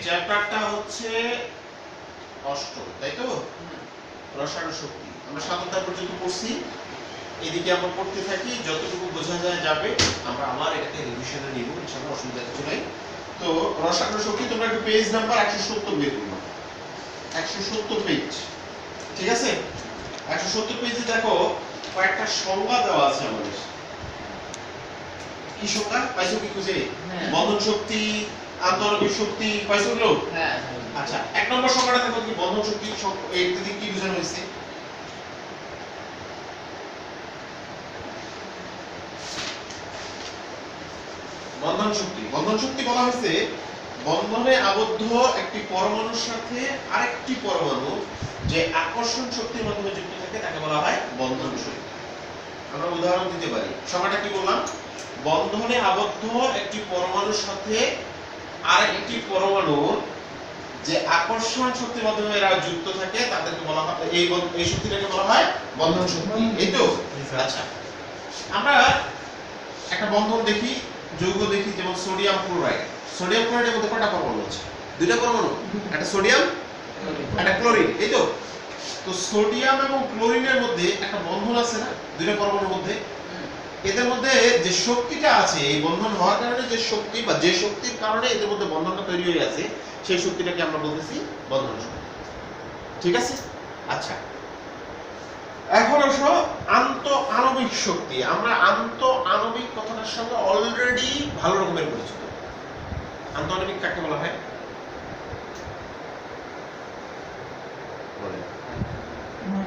চ্যাপ্টারটা হচ্ছে অষ্টম, তাই তো? রসায়ন শক্তি আমরা ৭ পর্যন্ত পড়ছি। এদিকে আমরা পড়তে থাকি, যতটুকু বোঝা যায় যাবে। আমরা আবার এটাকে রিভিশনে নিব, ইনশাআল্লাহ, অসুবিধা কিছু নাই। তো রসায়ন শক্তি তোমরা একটু পেজ নাম্বার 170 বের করো। 170 পেজ, ঠিক আছে? 170 পেজে দেখো কয়েকটা সংজ্ঞা দেওয়া আছে আমাদের। কি সংজ্ঞা পাইছো কি খুঁজে? বন্ধন শক্তি, আন্তঃআণবিক শক্তি পাইছো গুলো? হ্যাঁ। আচ্ছা, 1 নম্বর সংজ্ঞাটা দেখো কি বন্ধন শক্তি এতে কি বোঝানো হয়েছে? বন্ধন শক্তি, বন্ধন শক্তি বলা হয়েছে বন্ধনে আবদ্ধ একটি পরমাণুর সাথে আরেকটি পরমাণু যে আকর্ষণ শক্তির মাধ্যমে যুক্ত থাকে তাকে বলা হয় বন্ধন শক্তি। আমরা উদাহরণ দিতে পারি। সংজ্ঞাটা কি বললাম? বন্ধনে আবদ্ধ একটি পরমাণুর সাথে আরেকটি পরমাণুর যে আকর্ষণ শক্তির মাধ্যমে এরা যুক্ত থাকে তাদেরকে বলা হয় এই শক্তিটাকে বলা হয় বন্ধন শক্তি। এই তো? আচ্ছা, আমরা একটা বন্ধন দেখি, যৌগ দেখি, যেমন সোডিয়াম ক্লোরাইড। সোডিয়াম ক্লোরাইডের মধ্যে কয়টা পরমাণু আছে? দুইটা পরমাণু, একটা সোডিয়াম একটা ক্লোরিন, এই তো? তো সোডিয়াম এবং ক্লোরিনের মধ্যে একটা বন্ধন আছে না, দুইটা পরমাণুর মধ্যে? এদের মধ্যে যে শক্তিটা আছে, এই বন্ধন হওয়ার কারণে যে শক্তি বা যে শক্তির কারণে এদের মধ্যে বন্ধনটা তৈরি হয়ে আছে, সেই শক্তিটাকে আমরা বলতেছি বন্ধন শক্তি, ঠিক আছে? আচ্ছা, এখন আসো আন্তঃআণবিক শক্তি। আমরা আন্তঃআণবিক কথাটার সঙ্গে অলরেডি ভালো রকমের পরিচিত। আন্তঃআণবিক কাকে বলা হয়?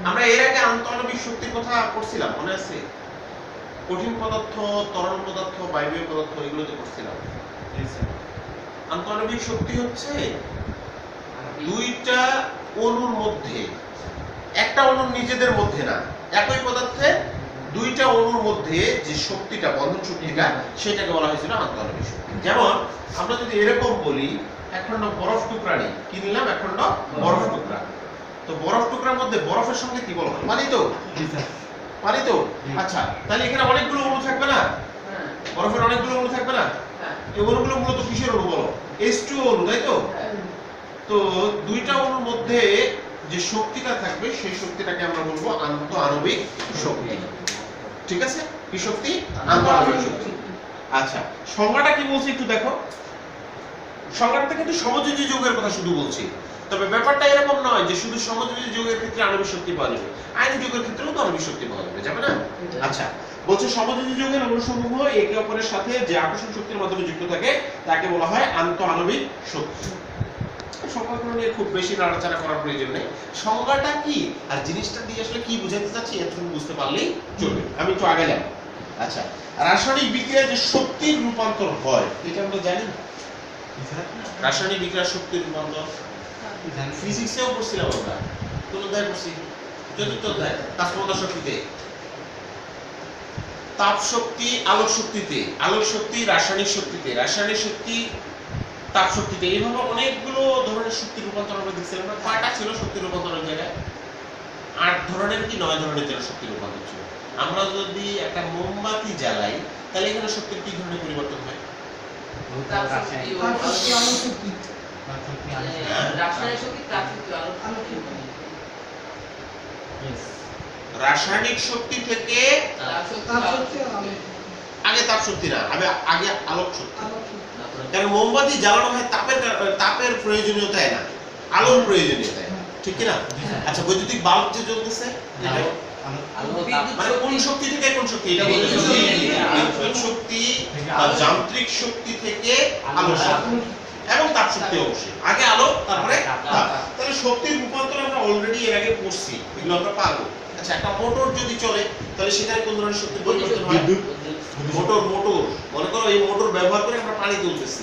আমরা এর আগে আন্তঃআণবিক শক্তির কথা পড়ছিলাম, মনে আছে? কঠিন পদার্থ, তরল পদার্থ, বায়বীয় পদার্থ, এগুলোতে পড়ছিলাম। আন্তঃআণবিক শক্তি হচ্ছে দুইটা অণুর মধ্যে, একটা অণুর নিজেদের মধ্যে না, একই পদার্থে দুইটা অণুর মধ্যে যে শক্তিটা, বন্ধন শক্তিটা, সেটাকে বলা হয়েছিল আন্তঃআণবিক শক্তি। যেমন আমরা যদি এরকম বলি, একখণ্ড বরফ টুকরা নেই, কি নিলাম? একখণ্ড বরফ টুকরা। তো বরফ টুকরার মধ্যে বরফের সঙ্গে কি বলা হয়? পানি তো? পানি তো? আচ্ছা, তাহলে এখানে অনেকগুলো অণু থাকবে না? বরফের অনেকগুলো অণু থাকবে না? এই অণুগুলো মূলত কিসের অণু বলো? H2O অণু, তাই তো? তো দুইটা অণুর মধ্যে যে শক্তিটা থাকবে সেই শক্তিটাকে আমরা বলবো আন্তঃআণবিক শক্তি, ঠিক আছে? কি শক্তি? আন্তঃআণবিক শক্তি। আচ্ছা, সংজ্ঞাটা কি বলছে একটু দেখো। সংজ্ঞাটা কিন্তু সমযোজী যৌগের কথা শুধু বলছি, তবে ব্যাপারটা এরকম নয় যে শুধু সমযোজী যৌগের ক্ষেত্রে আণবিক শক্তি পাওয়া যাবে, আয়নিক যৌগের ক্ষেত্রেও তো আণবিক শক্তি পাওয়া যাবে না? আচ্ছা, বলছে সমযোজী যৌগের অণুসমূহ একে অপরের সাথে যে আকর্ষণ শক্তির মাধ্যমে যুক্ত থাকে তাকে বলা হয় আন্তঃআণবিক শক্তি। সংজ্ঞাগুলো নিয়ে খুব বেশি নাড়াচাড়া করার প্রয়োজন নেই। সংজ্ঞাটা কি আর জিনিসটা দিয়ে আসলে কি বোঝাতে চাচ্ছি এতটুকু বুঝতে পারলেই চলবে। আমি একটু আগে যাব। আচ্ছা, রাসায়নিক বিক্রিয়ায় যে শক্তির রূপান্তর হয় এটা আমরা জানি। রাসায়নিক বিক্রিয়ার শক্তির রূপান্তর ফিজিক্সেও পড়ছিলাম আমরা, কোন অধ্যায়ে পড়ছি? চতুর্থ অধ্যায়, তাপমাত্রা শক্তিতে। তাপ শক্তি আলোক শক্তিতে, আলোক শক্তি রাসায়নিক শক্তিতে, রাসায়নিক শক্তি তাপ শক্তিতে। এইভাবে অনেকগুলো ধরনের শক্তির রূপান্তর আমরা দেখছিলাম না? কয়টা ছিল শক্তির রূপান্তরের জায়গায়? 8 ধরনের কি 9 ধরনের যেন শক্তির রূপান্তর ছিল। আমরা যদি একটা মোমবাতি জ্বালাই তাহলে এখানে শক্তির কি ধরনের পরিবর্তন হয়? রাসায়নিক শক্তি থেকে আগে তাপ শক্তি না, আগে আলোক শক্তি। কারণ মোমবাতি জ্বালানো হয় তাপের প্রয়োজনীয়তায় না, আলোর প্রয়োজনীয়তায়, ঠিক কি না? আচ্ছা, বৈদ্যুতিক বাল্ব যে জ্বলতেছে মানে কোন শক্তি থেকে কোন শক্তি? এটা বলতে বিদ্যুৎ শক্তি বা যান্ত্রিক শক্তি থেকে আলো শক্তি এবং তাপ শক্তি অবশ্যই। আগে আলো তারপরে তাপ। তাহলে শক্তির রূপান্তর আমরা অলরেডি এর আগে পড়ছি, এগুলো আমরা পাবো। আচ্ছা, একটা মোটর যদি চলে তাহলে সেখানে কোন ধরনের শক্তি পরিবর্তন হয়? মোটর মনে করো এই মোটর ব্যবহার করে আমরা পানি তুলতেছি,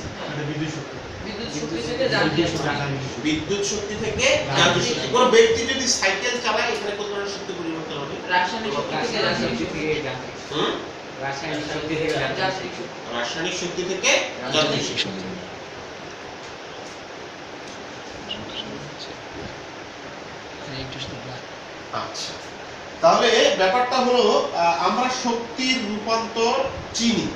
বিদ্যুৎ শক্তি থেকে যান্ত্রিক শক্তি। কোন ব্যক্তি যদি সাইকেল চালায় এখানে কোন ধরনের শক্তি পরিবর্তন হবে? রাসায়নিক শক্তি থেকে যান্ত্রিক শক্তি। আচ্ছা, তাহলে ব্যাপারটা হলো আমরা শক্তির রূপান্তর চিনি,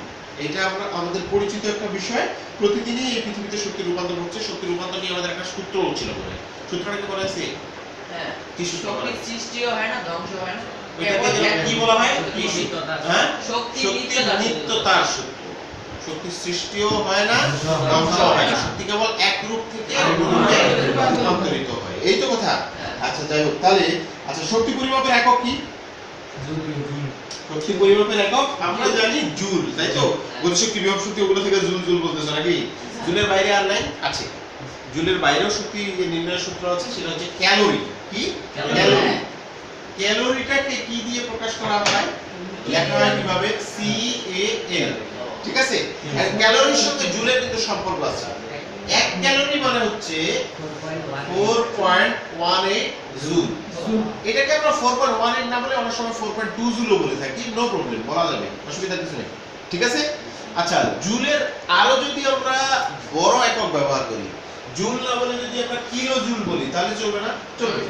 এটা আমরা আমাদের পরিচিত একটা বিষয়। প্রতিদিনই এই পৃথিবীতে শক্তির রূপান্তর হচ্ছে। শক্তির রূপান্তর নিয়ে সূত্রও ছিল বলে, সূত্রটা কি বলা আছে? হ্যাঁ, কি সূত্র বলা শক্তি আছে? সৃষ্টিও হয় না, ধ্বংস হয় না। এটাকে কি বলা হয়? হ্যাঁ, শক্তি শক্তি নিত্যতার সূত্র। শক্তি সৃষ্টিও হয় না, ধ্বংসও হয় না, শক্তি কেবল এক রূপ থেকে অন্য রূপে রূপান্তরিত হয়, এই তো কথা। আচ্ছা যাই হোক, তাহলে আচ্ছা শক্তি পরিমাপের একক কি? শক্তি পরিমাপের একক আমরা জানি জুল, তাই তো? গতিশক্তি, বিভব শক্তি ওগুলো থেকে জুল জুল বলতেছে নাকি? জুলের বাইরে আর নাই? আছে। জুলের বাইরেও শক্তি নির্ণয়ের সূত্র আছে, সেটা হচ্ছে ক্যালোরি। কি? ক্যালোরি। ক্যালোরিটাকে কি দিয়ে প্রকাশ করা হয়? লেখা হয় কিভাবে? CAL। ঠিক আছে? আর ক্যালোরির সঙ্গে জুলের কিন্তু সম্পর্ক আছে। 1 ক্যালোরি মানে হচ্ছে 4.18 জুল। এটাকে আমরা 4.18 না বলে অনেক সময় 4.2 জুলও বলে থাকি, নো প্রবলেম, বলা যাবে, অসুবিধা কিছু নেই। ঠিক আছে? আচ্ছা, জুলের আরো যদি আমরা বড় একক ব্যবহার করি, জুল না বলে যদি আমরা কিলো জুল বলি, তাহলে চলবে না? চলবে।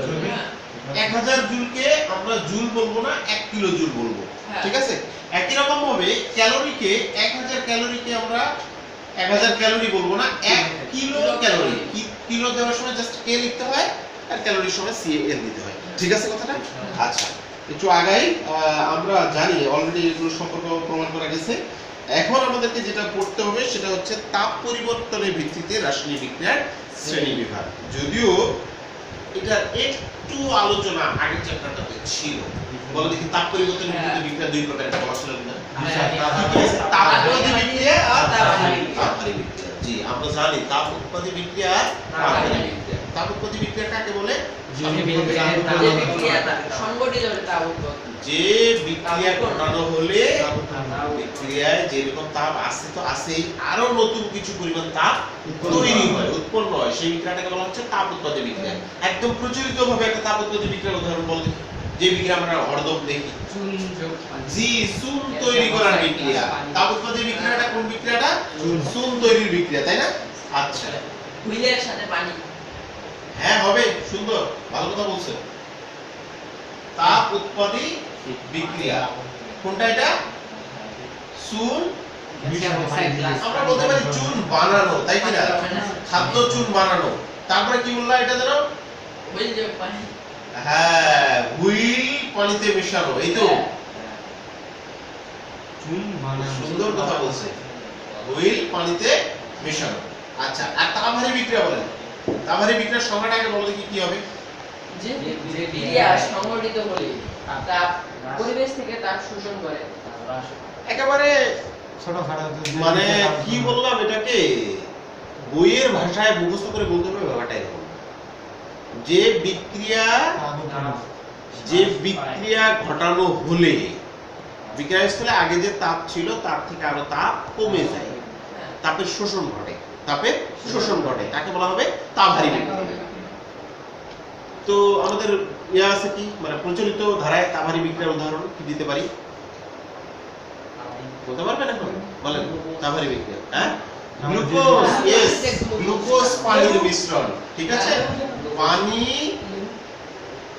1000 জুলকে আমরা জুল বলবো না, 1 কিলো জুল বলবো। ঠিক আছে? একই রকম ভাবে ক্যালোরিকে 1000 ক্যালোরিকে আমরা 1000 ক্যালোরি বলবো না, 1 কিলো ক্যালোরি। কিলো দেওয়ার সময় জাস্ট কে লিখতে হয়, আর ক্যালোরির সময় CAL দিতে হয়। ঠিক আছে কথাটা? আচ্ছা, একটু আগাই, আমরা জানি অলরেডি এগুলো সম্পর্ক প্রমাণ করা গেছে। এখন আমাদেরকে যেটা পড়তে হবে সেটা হচ্ছে তাপ পরিবর্তনের ভিত্তিতে রাসায়নিক বিক্রিয়ার শ্রেণীবিভাগ। যদিও এটা একটু আলোচনা আগের চ্যাপ্টারটাতে ছিল। বলো দেখি, তাপ পরিবর্তনের ভিত্তিতে বিক্রিয়া দুই প্রকার, এটা বলা ছিল কিনা? তাপবাদী বিক্রিয়া আর তাপহারী বিক্রিয়া। জি, আমরা জানি তাপ উৎপাদী বিক্রিয়া আর তাপহারী বিক্রিয়া। তাপ উৎপাদী বিক্রিয়া কাকে বলে? যে বিক্রিয়া ঘটানো হলে বিক্রিয়ায় যেরকম তাপ আসে তো আসেই, আরো নতুন কিছু পরিমাণ তাপ তৈরি হয়, উৎপন্ন হয়, সেই বিক্রিয়াটাকে বলা হচ্ছে তাপ উৎপাদী বিক্রিয়া। একদম প্রচলিত ভাবে একটা তাপ উৎপাদী বিক্রিয়ার উদাহরণ বল, যে বিক্রিয়া আমরা হরদম দেখি, জি, চুন তৈরি করার বিক্রিয়া। তাপ উৎপাদী বিক্রিয়াটা কোন বিক্রিয়াটা? চুন তৈরির বিক্রিয়া, তাই না? আচ্ছা, হুইলের সাথে পানি। হ্যাঁ হবে, সুন্দর, ভালো কথা বলছো। তাপ উৎপাদী বিক্রিয়া কোনটা? এটা চুন, আমরা বলতে পারি চুন বানানো, তাই কি না? খাদ্য চুন বানানো। তারপরে কি বললা এটা জানো? হ্যাঁ, হুইল পানিতে মেশানো, এই তো চুন বানানো, সুন্দর কথা বলছে, হুইল পানিতে মেশানো। আচ্ছা, আর তাপহারী বিক্রিয়া বলেন, তাপহারী বিক্রিয়ার সংজ্ঞাটা আগে বলো দেখি কি হবে? যে বিক্রিয়া সংঘটিত হলে তাপ পরিবেশ থেকে তাপ শোষণ করে। একেবারে মানে কি বললাম এটাকে, বইয়ের ভাষায় মুখস্থ করে বলতে হবে ব্যাপারটা এরকম। যে বিক্রিয়া ঘটানো হলে বিক্রিয়া স্থলে আগে যে তাপ ছিল তার থেকে আরো তাপ কমে যায়, তাপের শোষণ ঘটে, তাকে বলা হবে তাপহারী বিক্রিয়া। তো আমাদের ইয়া আছে কি, মানে প্রচলিত ধারায় তাপহারী বিক্রিয়ার উদাহরণ কি দিতে পারি? বলতে পারবেন এখন? বলেন তাপহারী বিক্রিয়া। হ্যাঁ, গ্লুকোজ, यस, গ্লুকোজ পানির মিশ্রণ, ঠিক আছে? পানি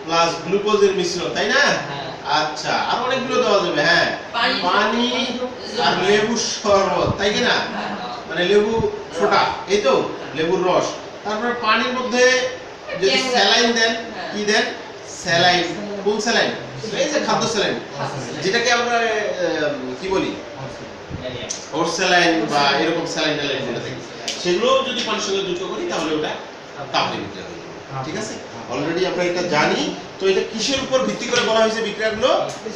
প্লাস গ্লুকোজের মিশ্রণ, তাই না? আচ্ছা, আর অনেকগুলো দেওয়া যাবে। হ্যাঁ, পানি আর লেবুর শরবত, তাই কি না? মানে লেবু ফোটা, এই তো লেবুর রস। তারপর পানির মধ্যে যদি স্যালাইন দেন, কি দেন? স্যালাইন। কোন স্যালাইন? এই যে খাদ্য স্যালাইন, যেটাকে আমরা কি বলি, হর্স স্যালাইন বা এরকম স্যালাইন টালাইন বলে থাকি, সেগুলো যদি পানির সঙ্গে যুক্ত করি তাহলে ওটা তাপহারী বিক্রিয়া হয়ে যাবে। ঠিক আছে? অলরেডি আমরা এটা জানি। তো এটা কিসের উপর ভিত্তি করে বলা হয়েছে বিক্রিয়াগুলো?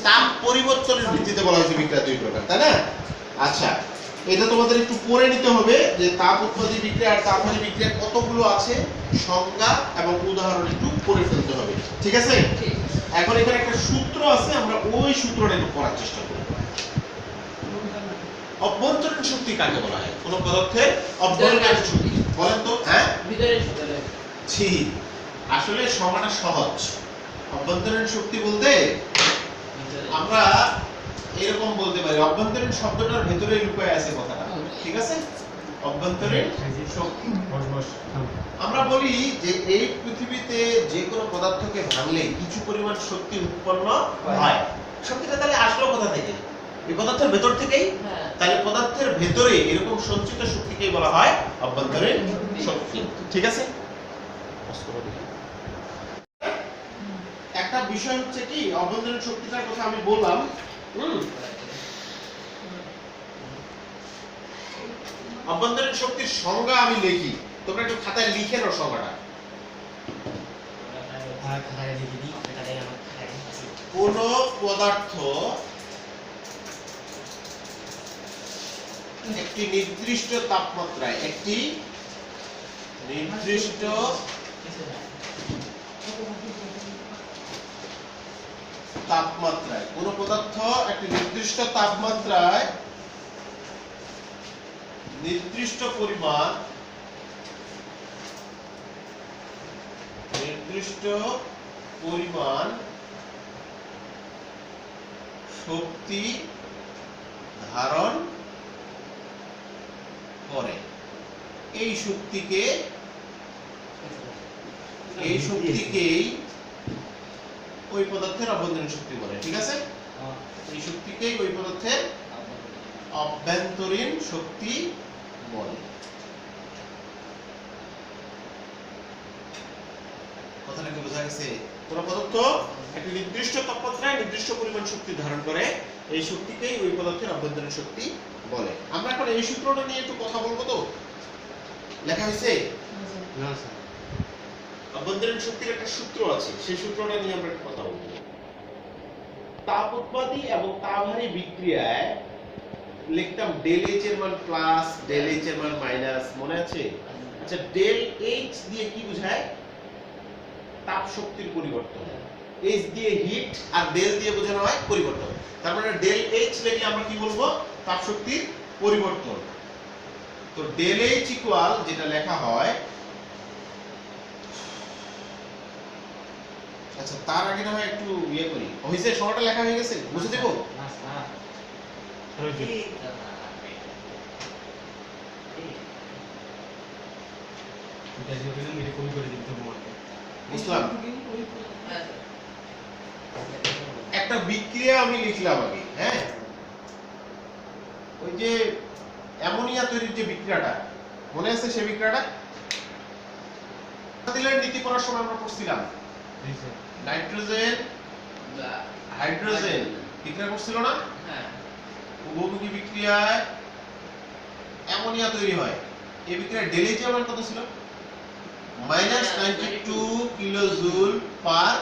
তাপ পরিবর্তনের ভিত্তিতে বলা হয়েছে বিক্রিয়া দুই প্রকার, তাই না? আচ্ছা, এটা তোমাদের একটু পড়ে নিতে হবে যে তাপ উৎপাদী বিক্রিয়া আর তাপহারী বিক্রিয়া কতগুলো আছে, সংজ্ঞা এবং উদাহরণ একটু পড়ে ফেলতে হবে। ঠিক আছে? এখন এখানে একটা সূত্র আছে, আমরা ওই সূত্রটা একটু পড়ার চেষ্টা করব। অভ্যন্তরীণ শক্তি কাকে বলা হয়? কোন পদার্থের অভ্যন্তরীণ শক্তি বলেন তো। হ্যাঁ, ভিতরের শক্তি। জি, আসলে সংজ্ঞাটা সহজ। অভ্যন্তরীণ শক্তি বলতে আমরা এরকম বলতে পারি, অভ্যন্তরীণ শব্দটার ভেতরে লুকায় আছে কথাটা, ঠিক আছে? অভ্যন্তরীণ শক্তি। আমরা বলি যে এই পৃথিবীতে যে কোনো পদার্থকে ভাঙলে কিছু পরিমাণ শক্তি উৎপন্ন হয়। শক্তিটা তাহলে আসলো কোথা থেকে? এই পদার্থের ভেতর থেকেই। তাহলে পদার্থের ভেতরে এরকম সঞ্চিত শক্তিকেই বলা হয় অভ্যন্তরীণ শক্তি। ঠিক আছে? একটা বিষয় হচ্ছে কি অভ্যন্তরীণ শক্তিটার কথা আমি বললাম। অভ্যন্তরীণ শক্তির সংজ্ঞা আমি লিখি, তোমরা একটু খাতায় লিখে নাও সংজ্ঞাটা। কোন পদার্থ একটি নির্দিষ্ট তাপমাত্রায় কোন পদার্থ একটি নির্দিষ্ট তাপমাত্রায় নির্দিষ্ট পরিমাণ শক্তি ধারণ করে, এই শক্তিকেই ওই পদার্থের অভ্যন্তরীণ শক্তি বলে। ঠিক আছে, এই শক্তিকেই ওই পদার্থের অভ্যন্তরীণ শক্তি বলে। কথাটা কি বোঝা গেছে? কোন পদার্থ একটি নির্দিষ্ট তাপমাত্রায় নির্দিষ্ট পরিমাণ শক্তি ধারণ করে, এই শক্তিকেই ওই পদার্থের অভ্যন্তরীণ শক্তি বলে। আমরা এখন এই সূত্রটা নিয়ে একটু কথা বলবো। তো লেখা হয়েছে না স্যার, অভ্যন্তরীণ শক্তির একটা সূত্র আছে, সেই সূত্রটা নিয়ে আমরা একটু কথা বলবো। তাপ উৎপাদী এবং তাপহারী বিক্রিয়ায় লিখতাম ডেল এইচ এর মান প্লাস, ডেল এইচ এর মান মাইনাস, মনে আছে? আচ্ছা, ডেল এইচ দিয়ে কি বোঝায়? তাপ শক্তির পরিবর্তন। এইচ দিয়ে হিট আর ডেল দিয়ে বোঝানো হয় পরিবর্তন। তার মানে ডেল এইচ লিখলে আমরা কি বলবো? তাপ শক্তির পরিবর্তন। তো ডেল এইচ ইকুয়াল যেটা লেখা হয়, আচ্ছা তার আগে না হয় একটু ইয়ে করি। হইছে, সময়টা লেখা হয়ে গেছে, বুঝে দেবো? না স্যার, বুঝলাম। একটা বিক্রিয়া আমি লিখলাম আগে, হ্যাঁ, ওই যে অ্যামোনিয়া তৈরির যে বিক্রিয়াটা, মনে আছে সেই বিক্রিয়াটা? দিলের নীতি করার সময় আমরা পড়ছিলাম নাইট্রোজেন হাইড্রোজেন বিক্রিয়া করছিল না? হ্যাঁ, উভমুখী বিক্রিয়ায় অ্যামোনিয়া তৈরি হয়। এই বিক্রিয়ার ডেল এইচ এর মান কত ছিল? -92 কিলোজুল পার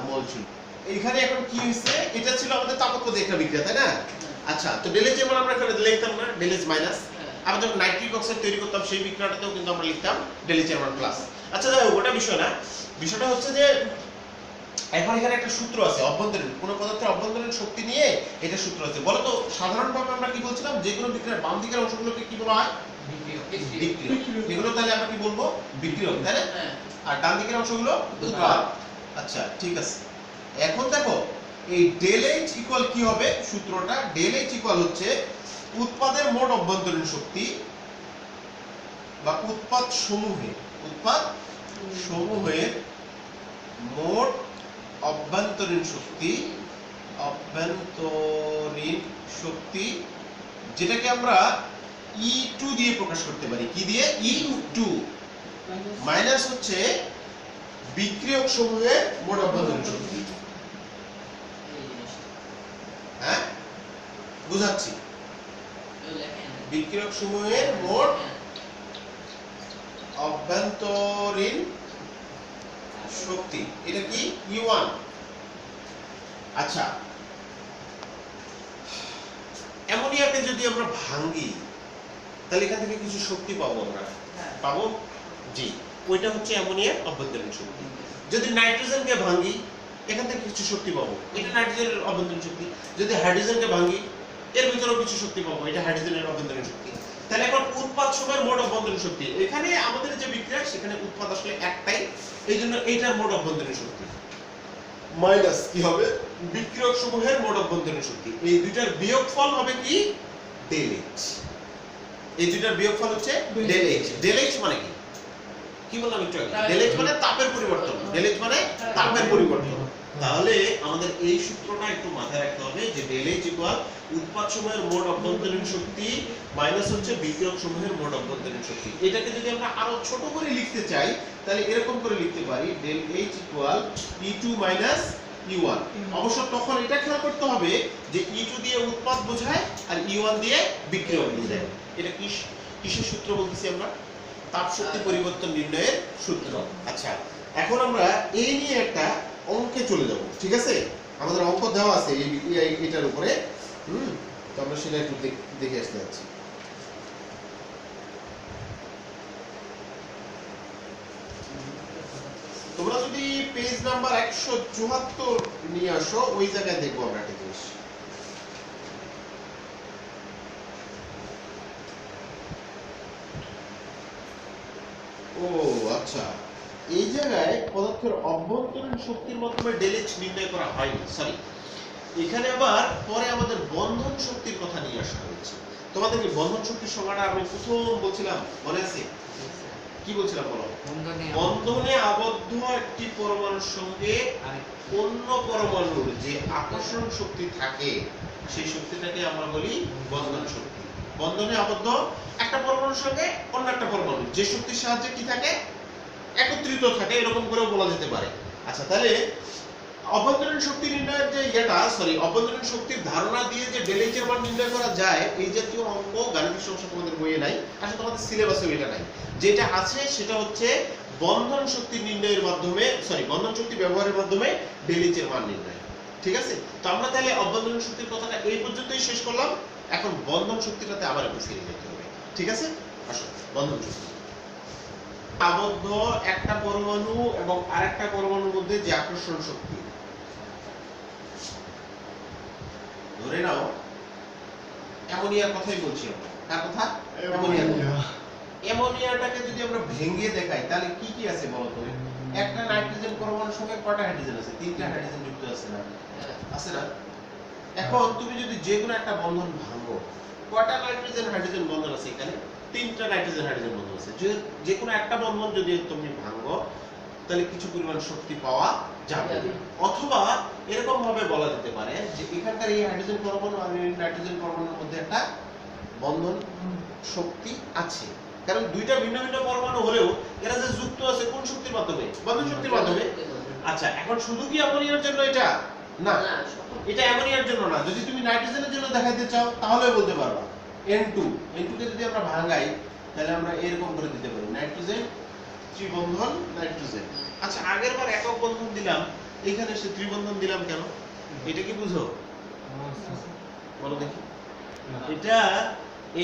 মোল ছিল। এইখানে এখন কি হইছে? এটা ছিল আমাদের তাপোৎপাদী একটা বিক্রিয়া, তাই না? আচ্ছা, তো ডেল এইচ এর মান আমরা এখানে লিখতাম না, ডেল এইচ মাইনাস। আমরা যখন নাইট্রিক অক্সাইড তৈরি করতাম সেই বিক্রিয়াটাতেও কিন্তু আমরা লিখতাম ডেল এইচ এর মান প্লাস। আচ্ছা, যাই হোক, ওটা বিষয় না। বিষয়টা হচ্ছে যে এখন এখানে একটা সূত্র আছে অভ্যন্তরীণ, কোন পদার্থের অভ্যন্তরীণ শক্তি নিয়ে এটা সূত্র আছে। বলো তো সাধারণভাবে আমরা কি বলছিলাম? যে কোনো বিক্রিয়ার বাম দিকের অংশগুলোকে কি বলা হয়? বিক্রিয়ক। এগুলো তাহলে আমরা কি বলবো? বিক্রিয়ক, তাই না? আর ডান দিকের অংশগুলো উৎপাদ। আচ্ছা, ঠিক আছে। এখন দেখো এই ডেল এইচ ইকুয়াল কি হবে? সূত্রটা ডেল এইচ ইকুয়াল হচ্ছে উৎপাদের মোট অভ্যন্তরীণ শক্তি বা উৎপাদ সমূহের মোট অভ্যন্তরীণ শক্তি, যেটাকে আমরা E2 দিয়ে প্রকাশ করতে পারি। কি দিয়ে? E2 মাইনাস হচ্ছে বিক্রিয়ক সমূহের মোট অভ্যন্তরীণ শক্তি। হ্যাঁ, বুঝাচ্ছি। বিক্রিয়ক সমূহের মোট অভ্যন্তরীণ শক্তি, এটা কি? E1। আচ্ছা, অ্যামোনিয়াকে যদি আমরা ভাঙি তাহলে এখান থেকে কিছু শক্তি পাবো আমরা। পাবো? জি, ওইটা হচ্ছে অ্যামোনিয়ার অভ্যন্তরীণ শক্তি। যদি নাইট্রোজেনকে ভাঙি এখান থেকে কিছু শক্তি পাবো, এটা নাইট্রোজেনের অভ্যন্তরীণ শক্তি। যদি হাইড্রোজেনকে ভাঙি এর ভিতরেও কিছু শক্তি পাবো, এটা হাইড্রোজেনের অভ্যন্তরীণ শক্তি। তাহলে এখন উৎপাদ সময়ের মোট অভ্যন্তরীণ শক্তি, এখানে আমাদের যে বিক্রিয়া সেখানে উৎপাদ আসলে একটাই, এই জন্য এইটার মোট অভ্যন্তরীণ শক্তি মাইনাস কি হবে? বিক্রিয়ক সমূহের মোট অভ্যন্তরীণ শক্তি। এই দুইটার বিয়োগফল হবে কি? Del H. এই দুইটার বিয়োগফল হচ্ছে ডেল এইচ। ডেল এইচ মানে কি বললাম একটু আগে? ডেল এইচ মানে তাপের পরিবর্তন। ডেল এইচ মানে তাপের পরিবর্তন। তাহলে আমাদের এই সূত্রটা একটু মাথায় রাখতে হবে যে ডেল এইচ ইকুয়াল উৎপাদ সময়ের মোট অভ্যন্তরীণ শক্তি মাইনাস হচ্ছে বিক্রিয়ক সময়ের মোট অভ্যন্তরীণ শক্তি। এটাকে যদি আমরা আরো ছোট করে লিখতে চাই তাহলে এরকম করে লিখতে পারি del H equal E2 minus E1। অবশ্য তখন এটা খেয়াল করতে হবে যে E2 দিয়ে উৎপাদ বোঝায় আর E1 দিয়ে বিক্রিয়ক বোঝায়। এটা কিসের সূত্র বলতেছি আমরা? তাপ শক্তি পরিবর্তন নির্ণয়ের সূত্র। আচ্ছা, এখন আমরা এই নিয়ে একটা অঙ্কে চলে যাব, ঠিক আছে? আমাদের অঙ্ক দেওয়া আছে এটার উপরে। তো আমরা সেটা একটু দেখে আসতে যাচ্ছি। তোমরা যদি পেজ নাম্বার 174 নিয়ে আসো, ওই জায়গায় দেখবো আমরা একটা জিনিস। ও আচ্ছা, এই জায়গায় পদার্থের অভ্যন্তরীণ শক্তির মাধ্যমে ডেল এইচ নির্ণয় করা হয়নি, সরি। এখানে আবার পরে আমাদের বন্ধন শক্তির কথা নিয়ে আসা হয়েছে। তোমাদেরকে বন্ধন শক্তির সংজ্ঞাটা আমি প্রথম বলছিলাম, মনে আছে? কি বলছিলাম বলো? বন্ধনে আবদ্ধ একটি পরমাণুর সঙ্গে অন্য পরমাণুর যে আকর্ষণ শক্তি থাকে সেই শক্তিটাকে আমরা বলি বন্ধন শক্তি। বন্ধনে আবদ্ধ একটা পরমাণুর সঙ্গে অন্য একটা পরমাণু যে শক্তির সাহায্যে কি থাকে, একত্রিত থাকে, এরকম করেও বলা যেতে পারে। আচ্ছা, তাহলে অভ্যন্তরীণ শক্তি নির্ণয়ের যে অভ্যন্তরীণ শক্তির ধারণা দিয়ে যে ডেল এইচ এর মান নির্ণয় করা যায়, এই জাতীয় অঙ্ক গাণিতিক সমস্যা তোমাদের বইয়ে নাই, আসলে তোমাদের সিলেবাসেও এটা নাই। যেটা আছে সেটা হচ্ছে বন্ধন শক্তি নির্ণয়ের মাধ্যমে, বন্ধন শক্তি ব্যবহারের মাধ্যমে ডেল এইচ এর মান নির্ণয়। ঠিক আছে? তো আমরা তাহলে অভ্যন্তরীণ শক্তির কথাটা এই পর্যন্তই শেষ করলাম। এখন বন্ধন শক্তিটাতে আবার একটু ফিরে যেতে হবে, ঠিক আছে? আসো, বন্ধন শক্তি। আবদ্ধ একটা পরমাণু এবং আরেকটা পরমাণুর মধ্যে যে আকর্ষণ শক্তি, ধরে নাও অ্যামোনিয়ার কথাই বলছি আমরা। কার কথা? অ্যামোনিয়াটাকে যদি আমরা ভেঙে দেখাই তাহলে কি কি আছে বলো তো? একটা নাইট্রোজেন পরমাণুর সঙ্গে কয়টা হাইড্রোজেন আছে? তিনটা হাইড্রোজেন যুক্ত আছে না? আছে না? এখন তুমি যদি যে কোনো একটা বন্ধন ভাঙো, কয়টা নাইট্রোজেন হাইড্রোজেন বন্ধন আছে এখানে? তিনটা নাইট্রোজেন হাইড্রোজেন বন্ধন আছে। যে কোনো একটা বন্ধন যদি তুমি ভাঙো তাহলে কিছু পরিমাণ শক্তি পাওয়া যাবে। অথবা এরকম ভাবে বলা যেতে পারে যে এখানকার এই হাইড্রোজেন পরমাণু আর এই নাইট্রোজেন পরমাণুর মধ্যে একটা বন্ধন শক্তি আছে। কারণ দুইটা ভিন্ন ভিন্ন পরমাণু হলেও এরা যে যুক্ত আছে কোন শক্তির মাধ্যমে? বন্ধন শক্তির মাধ্যমে। আচ্ছা, এখন শুধু কি অ্যামোনিয়ার জন্য এটা? না, এটা অ্যামোনিয়ার জন্য না। যদি তুমি নাইট্রোজেনের জন্য দেখাইতে চাও তাহলে বলতে পারবা N2 কে যদি আমরা ভাঙাই তাহলে আমরা এরকম করে দিতে পারি নাইট্রোজেন ত্রিবন্ধন নাইট্রোজেন। আচ্ছা, আগের বার একক বন্ধন দিলাম, এখানে সে ত্রিবন্ধন দিলাম কেন? এটা কি বুঝো? বলো দেখি। এটা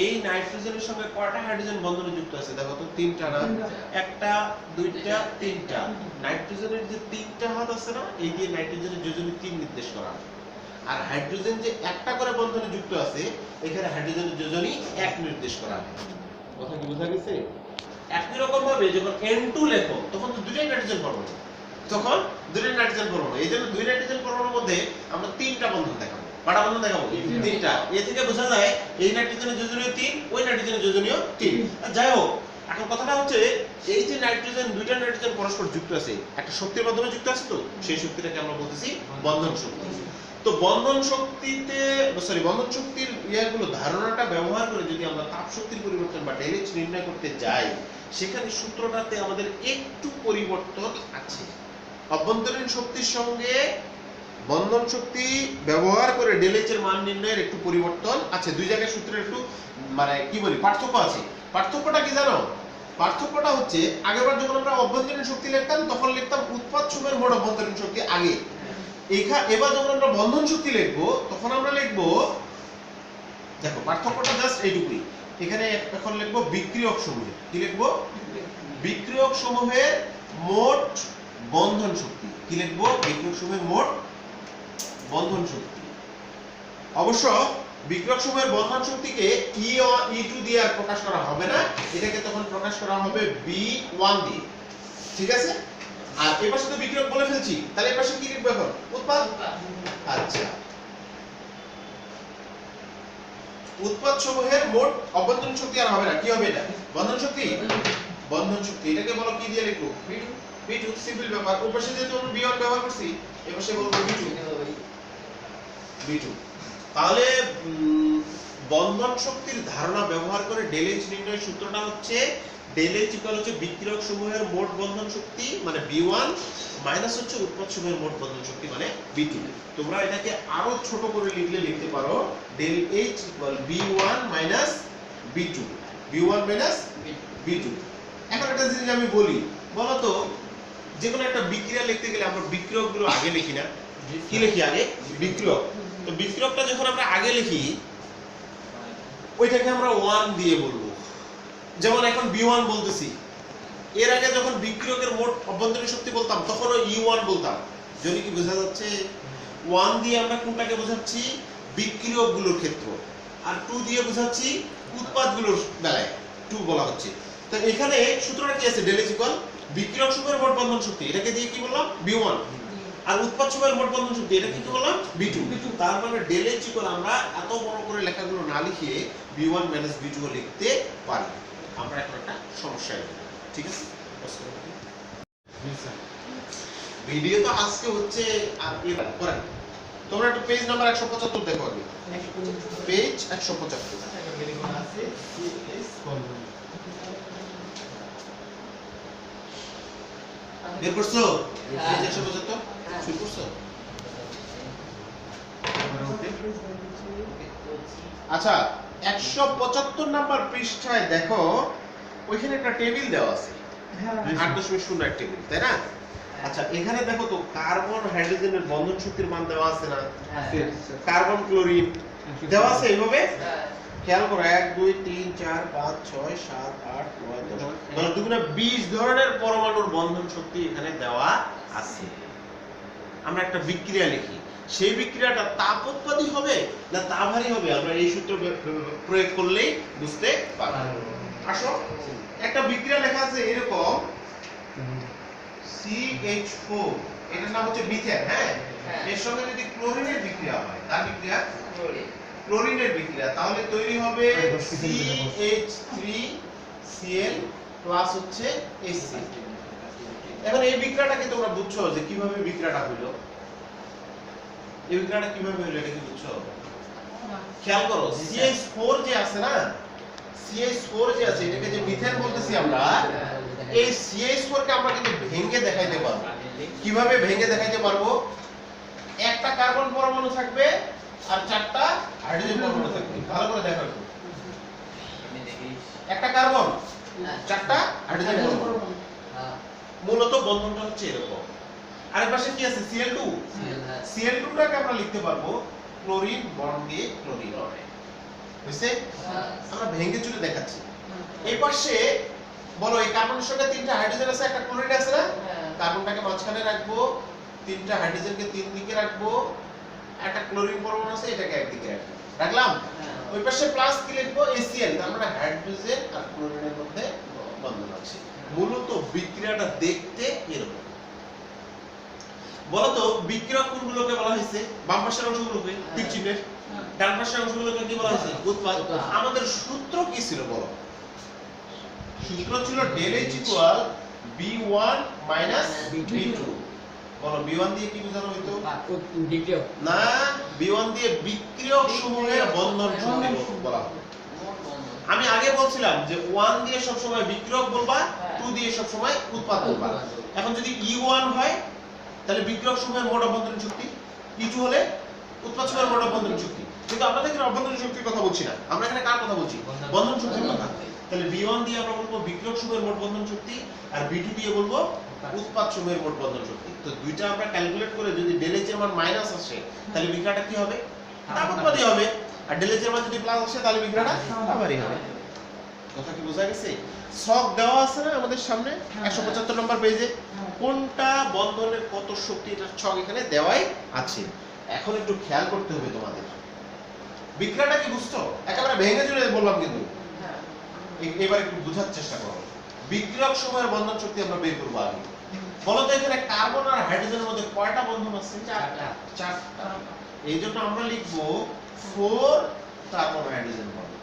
এই নাইট্রোজেনের সঙ্গে কয়টা হাইড্রোজেন বন্ধনে যুক্ত আছে? দেখো তো, তিনটা না? একটা, দুইটা, তিনটা। নাইট্রোজেনের যে তিনটা হাত আছে না, এই দিয়ে নাইট্রোজেনের যোজনী 3 নির্দেশ করা। আর হাইড্রোজেন যে একটা করে বন্ধনে যুক্ত আছে, এখানে হাইড্রোজেনের যোজনী 1 নির্দেশ করা। কথা কি বোঝা গেছে? একই রকম ভাবে যখন N2 লেখো তখন তো দুইটাই নাইট্রোজেন পরমাণু, তখন দুইটাই নাইট্রোজেন পরমাণু। এইজন্য দুই নাইট্রোজেন পরমাণুর মধ্যে আমরা তিনটা বন্ধন দেখাবো। কয়টা বন্ধন দেখাবো? তিনটা। এ থেকে বোঝা যায় এই নাইট্রোজেনের যোজনীয় 3, ওই নাইট্রোজেনের যোজনীয় 3। যাই হোক, এখন কথাটা হচ্ছে এই যে নাইট্রোজেন, দুইটা নাইট্রোজেন পরস্পর যুক্ত আছে, একটা শক্তির মাধ্যমে যুক্ত আছে, তো সেই শক্তিটাকে আমরা বলতেছি বন্ধন শক্তি। তো বন্ধন শক্তির ইয়াগুলো ধারণাটা ব্যবহার করে যদি আমরা তাপ শক্তির পরিবর্তন বা ডেল এইচ নির্ণয় করতে যাই, সেখানে সূত্রটাতে আমাদের একটু পরিবর্তন আছে। অভ্যন্তরীণ শক্তির সঙ্গে বন্ধন শক্তি ব্যবহার করে ডেল এইচ এর মান নির্ণয়ের একটু পরিবর্তন আছে। দুই জায়গায় সূত্রের একটু কি বলি, পার্থক্য আছে। পার্থক্যটা কি জানো? পার্থক্যটা হচ্ছে আগেরবার যখন আমরা অভ্যন্তরীণ শক্তি লিখতাম তখন লিখতাম উৎপাদ সময়ের মোট অভ্যন্তরীণ শক্তি আগে। এবার যখন আমরা বন্ধন শক্তি লিখবো তখন আমরা লিখবো, দেখো পার্থক্যটা জাস্ট এইটুকুই। এখানে এখন লিখবো বিক্রিয়ক সমূহ। কি লিখবো? বিক্রিয়ক সমূহের মোট বন্ধন শক্তি। কি লিখবো? বিক্রিয়ক সমূহের মোট বন্ধন শক্তি। অবশ্য বিক্রিয়ক সমূহের বন্ধন শক্তিকে E2 দিয়ে আর প্রকাশ করা হবে না, এটাকে তখন প্রকাশ করা হবে B1 দিয়ে। ঠিক আছে? আর এই পাশে তো বিক্রিয়ক বলে ফেলছি, তাহলে এই পাশে কি লিখবো এখন? উৎপাদ। আচ্ছা, উৎপাদ সমূহের মোট অভ্যন্তরীণ শক্তি আর হবে না, কি হবে এটা? বন্ধন শক্তি। বন্ধন শক্তি, এটাকে বলো কি দিয়ে লিখবো? B2 সিম্পল ব্যাপার। ওই পাশে যেহেতু আমরা B1 ব্যবহার করছি, এই পাশে বলবো B2। তাহলে বন্ধন শক্তির ধারণা ব্যবহার করে ডেল এইচ নির্ণয়ের সূত্রটা হচ্ছে ডেল এইচ ইকুয়াল হচ্ছে বিক্রিয়ক সমূহের মোট বন্ধন শক্তি মানে B1 মাইনাস হচ্ছে উৎপাদ সমূহের মোট বন্ধন শক্তি মানে B2। তোমরা এটাকে আরো ছোট করে লিখলে লিখতে পারো del H equal B1 minus B2, B1 minus B2। এখন একটা জিনিস আমি বলি, বলো তো যে কোনো একটা বিক্রিয়া লিখতে গেলে আমরা বিক্রিয়কগুলো আগে লিখি না? কি লিখি আগে? বিক্রিয়ক। তো বিক্রিয়কটা যখন আমরা আগে লিখি ওইটাকে আমরা 1 দিয়ে বলবো। যেমন এখন B1 বলতেছি, এর আগে যখন বিক্রিয়কের মোট অভ্যন্তরীণ শক্তি বলতাম তখনও E1 বলতাম। যদি কি বোঝা যাচ্ছে? 1 দিয়ে আমরা কোনটাকে বোঝাচ্ছি? বিক্রিয়কগুলোর ক্ষেত্র, আর 2 দিয়ে বোঝাচ্ছি উৎপাদগুলোর বেলায় 2 বলা হচ্ছে। তো এখানে সূত্রটা কি আছে? ডেল এইচ ইকুয়াল বিক্রিয়ক সমূহের মোট বন্ধন শক্তি, এটাকে দিয়ে কি বললাম? B1। আর উৎপাদ সমূহের মোট বন্ধন শক্তি, এটা কি বললাম? B2। তার মানে ডেল এইচ ইকুয়াল আমরা এত বড় করে লেখাগুলো না লিখে B1 মাইনাস B2 লিখতে পারি। আমরা এখন একটা সমস্যা লিখব, ঠিক আছে? ভিডিও তো আজকে হচ্ছে আর এবার করেন। তোমরা একটু পেজ নাম্বার 175 দেখো আগে। পেজ 175 বের করছো? পেজ 175 শুরু করছো? আচ্ছা 175 নাম্বার পৃষ্ঠায় দেখো ওইখানে একটা টেবিল দেওয়া আছে, 8.0 এক টেবিল, তাই না? আচ্ছা এখানে দেখো তো কার্বন হাইড্রোজেনের বন্ধন শক্তির মান দেওয়া আছে না? কার্বন ক্লোরিন দেওয়া আছে এইভাবে। খেয়াল করো 1 2 3 4 5 6 7 8 9 10 মানে দুগুণে 20 ধরনের পরমাণুর বন্ধন শক্তি এখানে দেওয়া আছে। আমরা একটা বিক্রিয়া লিখি, সেই বিক্রিয়াটা তাপোৎপাদী হবে না তাপহারী হবে আমরা এই সূত্র প্রয়োগ করলেই বুঝতে পারব। আসো একটা বিক্রিয়া লেখা আছে এরকম CH4, এটার নাম হচ্ছে মিথেন। হ্যাঁ, এর সঙ্গে যদি ক্লোরিনের বিক্রিয়া হয়, তার বিক্রিয়া ক্লোরিনের বিক্রিয়া, তাহলে তৈরি হবে CH3Cl প্লাস হচ্ছে Hc। এখন এই বিক্রিয়াটাকে তোমরা বুঝছো যে কিভাবে বিক্রিয়াটা হলো? এই বিক্রিয়াটা কিভাবে হলো এটা কি বুঝছো? খেয়াল করো CH4 যে আছে না, CH4 যে আছে এটাকে যে মিথেন বলতেছি আমরা, এই CH4 কে আমরা কিন্তু ভেঙে দেখাইতে পারবো। কিভাবে ভেঙে দেখাইতে পারবো? একটা কার্বন পরমাণু থাকবে আর 4টা হাইড্রোজেন পরমাণু থাকবে। ভালো করে দেখো, একটা কার্বন 4টা হাইড্রোজেন পরমাণু। মূলত বন্ধনটা হচ্ছে এরকম। আরেক পাশে কি আছে? Cl2। Cl2টাকে আমরা লিখতে পারবো ক্লোরিন বন্ড দিয়ে ক্লোরিন হবে। বুঝছে? আমরা ভেঙে চুলে দেখাচ্ছি। এই পাশে বলো এই কার্বনের সঙ্গে 3টা হাইড্রোজেন আছে, একটা ক্লোরিন আছে না? কার্বনটাকে মাঝখানে রাখবো, 3টা হাইড্রোজেনকে 3 দিকে রাখবো, একটা ক্লোরিন পরমাণু আছে এটাকে একদিকে রাখবো। রাখলাম? ওই পাশে প্লাস কি লিখবো? HCl, তার মানে হাইড্রোজেন আর ক্লোরিনের মধ্যে বন্ধন আছে। মূলত বিক্রিয়াটা দেখতে এরকম। বলো তো বিক্রিয়ক কোনগুলোকে বলা হয়েছে? বাম পাশের অংশগুলোকে তীর চিহ্নের, ডান পাশের অংশগুলোকে কি বলা হয়েছে? উৎপাদ। আমাদের সূত্র কি ছিল বলো? সূত্র ছিল del H equal B1 minus B2। বলো B1 দিয়ে কি বোঝানো হইতো? বিক্রিয়ক না, B1 দিয়ে বিক্রিয়ক সমূহের বন্ধন শক্তি বলা হয়। আমি আগে বলছিলাম যে 1 দিয়ে সব সময় বিক্রিয়ক বলবা, 2 দিয়ে সব সময় উৎপাদ বলবা। এখন যদি E1 হয় তাহলে বিক্রিয়ক সমূহের মোট অভ্যন্তরীণ শক্তি, E2 হলে উৎপাদ সমূহের মোট অভ্যন্তরীণ শক্তি। কিন্তু আমরা এখানে অভ্যন্তরীণ শক্তির কথা বলছি না, আমরা এখানে কার কথা বলছি? বন্ধন শক্তির কথা। তাহলে B1 দিয়ে আমরা বলবো বিক্রিয়ক সমূহের মোট বন্ধন শক্তি, আর B2 দিয়ে বলবো উৎপাদ সমূহের মোট বন্ধন শক্তি। তো দুইটা আমরা ক্যালকুলেট করে যদি ডেল এইচ এর মান মাইনাস আসে তাহলে বিক্রিয়াটা কি হবে? তাপোৎপাদী হবে। আর ডেল এইচ এর মান যদি প্লাস আসে তাহলে বিক্রিয়াটা তাপহারী হবে। কথা কি বোঝা গেছে? ছক দেওয়া আছে না আমাদের সামনে 175 নম্বর পেজে, কোনটা বন্ধনের কত শক্তি এটার ছক এখানে দেওয়াই আছে। এখন একটু খেয়াল করতে হবে তোমাদের। বিক্রিয়াটা কি বুঝছো? একেবারে ভেঙে চুরে বললাম কিন্তু এবার একটু বোঝার চেষ্টা করো। বিক্রিয়ক সমূহের বন্ধন শক্তি আমরা বের করব আগে। বলো তো এখানে কার্বন আর হাইড্রোজেনের মধ্যে কয়টা বন্ধন আছে? 4টা। এইজন্য আমরা লিখব 4 কার্বন হাইড্রোজেন বন্ধন।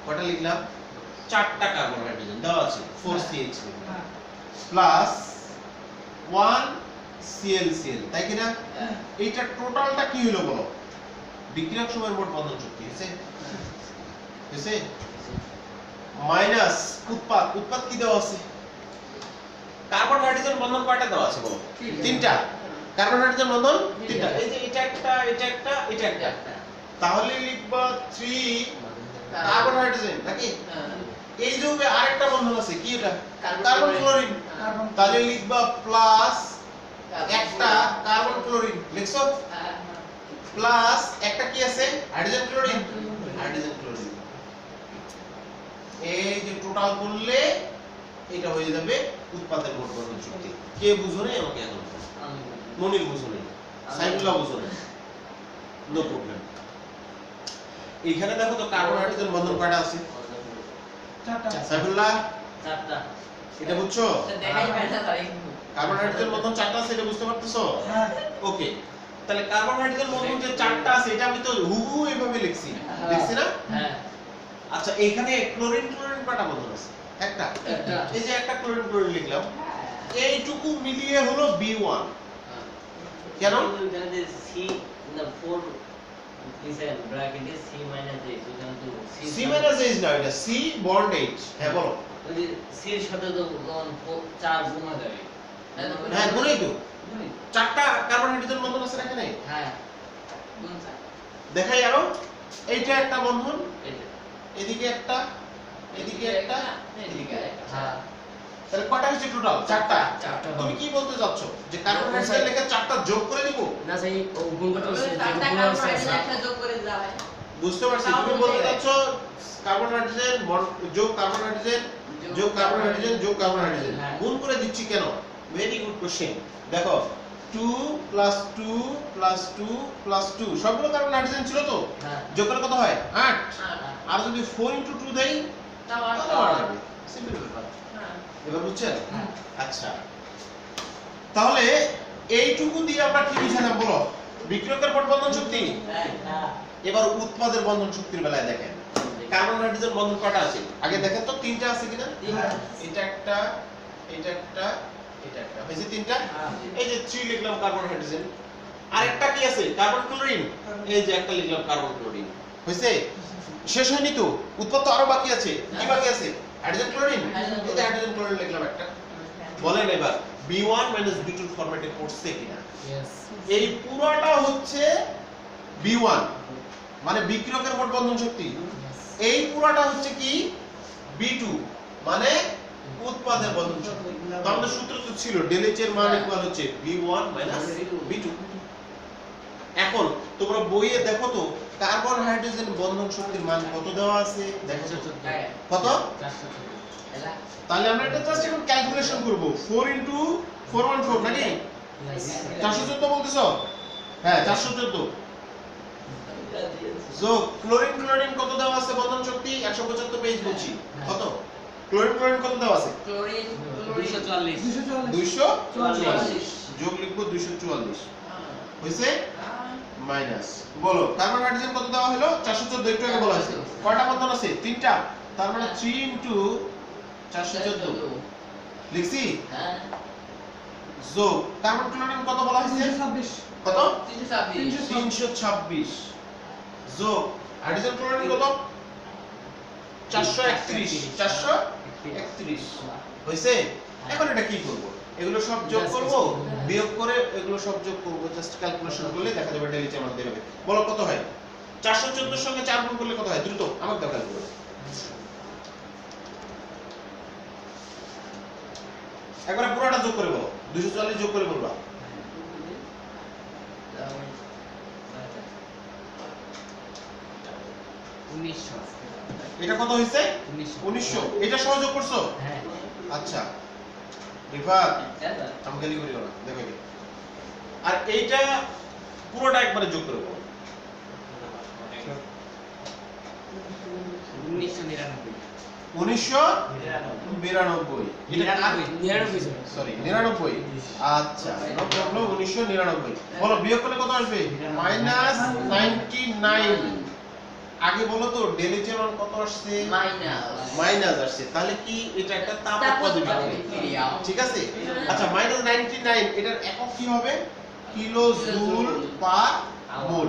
কয়টা লিখলাম? 4টা কার্বন হাইড্রোজেন দেওয়া আছে 4CH। প্লাস 1 ClCl, তাই কি না? এইটা টোটালটা কি হলো বলো? বিক্রিয়ক সময়ের মোট বন্ধন শক্তি হয়েছে মাইনাস উৎপাদ কি দেওয়া আছে? কার্বন হাইড্রোজেন বন্ধন কয়টা দেওয়া আছে বলো? তিনটা। কার্বন হাইড্রোজেন বন্ধন তিনটা। এই যে এটা একটা তাহলে লিখবা 3 কার্বন হাইড্রোজেন নাকি? এই যৌগে আরেকটা বন্ধন আছে, কি এটা? Carbon chlorine. তাহলে লিখবা প্লাস একটা কার্বন ক্লোরিন, লিখছো? প্লাস একটা কি আছে? Hydrogen chlorine. এই যে টোটাল করলে এটা হয়ে যাবে উৎপাদের মোট বন্ধন শক্তি। কে বুঝো না আমাকে এখন? মনির বুঝো না, সাইফুল্লাহ বুঝো না, নো প্রবলেম। এখানে দেখো তো কার্বন হাইড্রোজেন বন্ধন কয়টা আছে? চারটা। সাইফুল্লাহ চারটা, এটা বুঝছো? দেখাই যায় না তাই। কার্বন হাইড্রোজেন বন্ধন চারটা আছে, এটা বুঝতে পারতেছো? হ্যাঁ। ওকে, তাহলে কার্বন হাইড্রোজেন বন্ধন যে চারটা আছে এটা আমি তো হুবহু এইভাবে লিখছি না? হ্যাঁ। আচ্ছা, এখানে ক্লোরিন কয়টা বন্ধন আছে? একটা। এই যে একটা ক্লোরিন লিখলাম, এইটুকু মিলিয়ে হলো B1। কেন? C in the 4 is a bracket is C minus H, so then to C minus H না, এটা C bond H। হ্যাঁ বলো। যদি C এর সাথে তো 4 গুণ হয়ে যাবে। হ্যাঁ গুণই তো। চারটা কার্বন হাইড্রোজেন বন্ধন আছে না এখানে? হ্যাঁ। দেখাই আরো, এইটা একটা বন্ধন, এদিকে একটা, এদিকে একটা, এদিকে একটা। হ্যাঁ। তাহলে কয়টা হচ্ছে টোটাল? চারটা। তুমি কি বলতে যাচ্ছ যে কার্বন হাইড্রোজেন লেখা চারটা যোগ করে দিব? না সেই গুণ করতে হবে, চারটা কার্বন হাইড্রোজেন একটা যোগ করে দেওয়া হয়। বুঝতে পারছি, তুমি বলতে যাচ্ছ কার্বন হাইড্রোজেন যোগ কার্বন হাইড্রোজেন যোগ কার্বন হাইড্রোজেন যোগ কার্বন হাইড্রোজেন গুণ করে দিচ্ছি কেন? Very good question. দেখো 2 + 2 + 2 + 2 সবগুলো কার্বন হাইড্রোজেন ছিল তো? হ্যাঁ। যোগ করলে কত হয়? 8। আর যদি 4 * 2 দেই তাহলে 8 হবে। সিম্পল ব্যাপার। হ্যাঁ, এবার বুঝছেন? আচ্ছা, তাহলে এইটুকু দিয়ে আমরা কি বুঝালাম বলো? বিক্রিয়কের মোট বন্ধন শক্তি। এবার উৎপাদের বন্ধন শক্তির বেলায় দেখেন কার্বন হাইড্রোজেন বন্ধন কয়টা আছে? আগে দেখেন তো তিনটা আছে কিনা? এটা একটা, এটা একটা, এটা একটা, হয়েছে তিনটা। এই যে 3 লিখলাম কার্বন হাইড্রোজেন, আর একটা কি আছে? Carbon chlorine. এই যে একটা লিখলাম কার্বন ক্লোরিন, হয়েছে? শেষ হয়নি তো, উৎপাদ তো আরো বাকি আছে। কি বাকি আছে? Hydrogen chlorine. এই যে হাইড্রোজেন ক্লোরিন লিখলাম একটা। বলেন এবার B1 - B2 ফরম্যাটে পড়ছে কিনা? এই পুরোটা হচ্ছে B1 মানে বিক্রিয়কের মোট বন্ধন শক্তি। এই পুরোটা হচ্ছে কি? B2 মানে উৎপাদের বন্ধন শক্তি। তো আমাদের সূত্র তো ছিল ডেল H এর মান ইকুয়াল হচ্ছে B1 - B2। এখন তোমরা বইয়ে দেখো তো কার্বন হাইড্রোজেন বন্ধন শক্তির মান কত দেওয়া আছে? দেখো কত? তাহলে আমরা এটা জাস্ট এখন ক্যালকুলেশন করব। 4 * 414 নাকি? 414 বলতেছো? হ্যাঁ 414। যোগ ক্লোরিন কত দেওয়া আছে বন্ধন শক্তি? 175 পেজ বলছি। কত? ক্লোরিন কত দেওয়া আছে? ক্লোরিন 244 244 যোগ লিখবো 244 হইছে মাইনাস। বলো কার্বন হাইড্রোজেন কত দেওয়া হলো? 414 একটু আগে বলা হয়েছে। কয়টা বন্ধন আছে? তিনটা। তার মানে 3 * 414 লিখছি। হ্যাঁ। যোগ কার্বন ক্লোরিন কত বলা হয়েছে? 326। কত? 326 যোগ হাইড্রোজেন ক্লোরিন কত? 431 হইছে। এখন এটা কি করব? এগুলো সব যোগ করব, বিয়োগ করে এগুলো সব যোগ করব, জাস্ট ক্যালকুলেশন করলে দেখা যাবে ডেলিট আমাদের বের হবে। বলো কত হয়? 414 এর সঙ্গে 4 গুণ করলে কত হয়? দ্রুত আমাকে দাও ক্যালকুলেটর। একবার পুরোটা যোগ করে বলো। 244 যোগ করে বলবা। এটা কত হইছে? 1900। এটা সহযোগ করছো? হ্যাঁ। আচ্ছা রিফাত আমি গালি করিও না, দেখো কি। আর এইটা পুরোটা একবারে যোগ করে বলো। 1999 সরি 99। আচ্ছা নো প্রবলেম। 1999 বলো বিয়োগ করলে কত আসবে? -99। আগে বলো তো ডেল এর মান কত আসছে? মাইনাস আসছে, তাহলে কি এটা একটা তাপ উৎপাদন বিক্রিয়া, ঠিক আছে? আচ্ছা -99 এটার একক কি হবে? কিলো জুল পার মোল,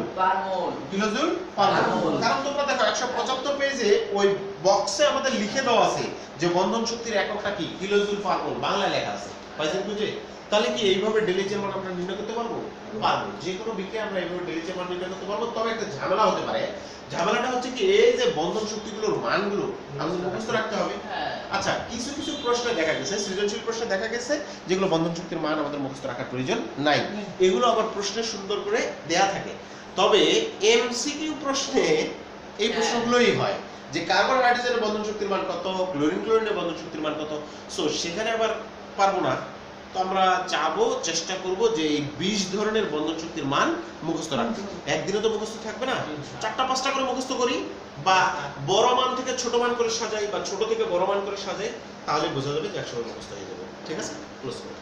কিলোজুল পার মোল। কারণ তোমরা দেখো 175 পেজে ওই বক্সে আমাদের লিখে দেওয়া আছে যে বন্ধন শক্তির এককটা কি, কিলোজুল পার মোল, বাংলা লেখা আছে, পাইছেন বুঝে? তাহলে কি এইভাবে ডেলিজের মান আমরা নির্ণয় করতে পারবো? পারবো। যে কোনো বিক্রিয়া আমরা এইভাবে ডেলিজের মান নির্ণয় করতে পারবো। তবে একটা ঝামেলা হতে পারে, ঝামেলাটা হচ্ছে কি এই যে বন্ধন শক্তিগুলোর মানগুলো আমাদের মুখস্থ রাখতে হবে। আচ্ছা, কিছু কিছু প্রশ্নে দেখা গেছে, সৃজনশীল প্রশ্নে দেখা গেছে যেগুলো বন্ধন শক্তির মান আমাদের মুখস্থ রাখার প্রয়োজন নাই, এগুলো আবার প্রশ্নে সুন্দর করে দেয়া থাকে। তবে এমসিকিউ প্রশ্নে এই প্রশ্নগুলোই হয় যে কার্বন হাইড্রোজেনের বন্ধন শক্তির মান কত, ক্লোরিন ক্লোরিনের বন্ধন শক্তির মান কত। সো সেখানে আবার পারবো না, তো আমরা চাবো, চেষ্টা করব যে এই 20 ধরনের বন্ধন শক্তির মান মুখস্থ রাখতে। একদিনে তো মুখস্থ থাকবে না, 4টা-5টা করে মুখস্থ করি, বা বড় মান থেকে ছোট মান করে সাজাই, বা ছোট থেকে বড় মান করে সাজাই, তাহলে বোঝা যাবে যে একসময় মুখস্থ হয়ে যাবে। ঠিক আছে, ক্লোজ করো।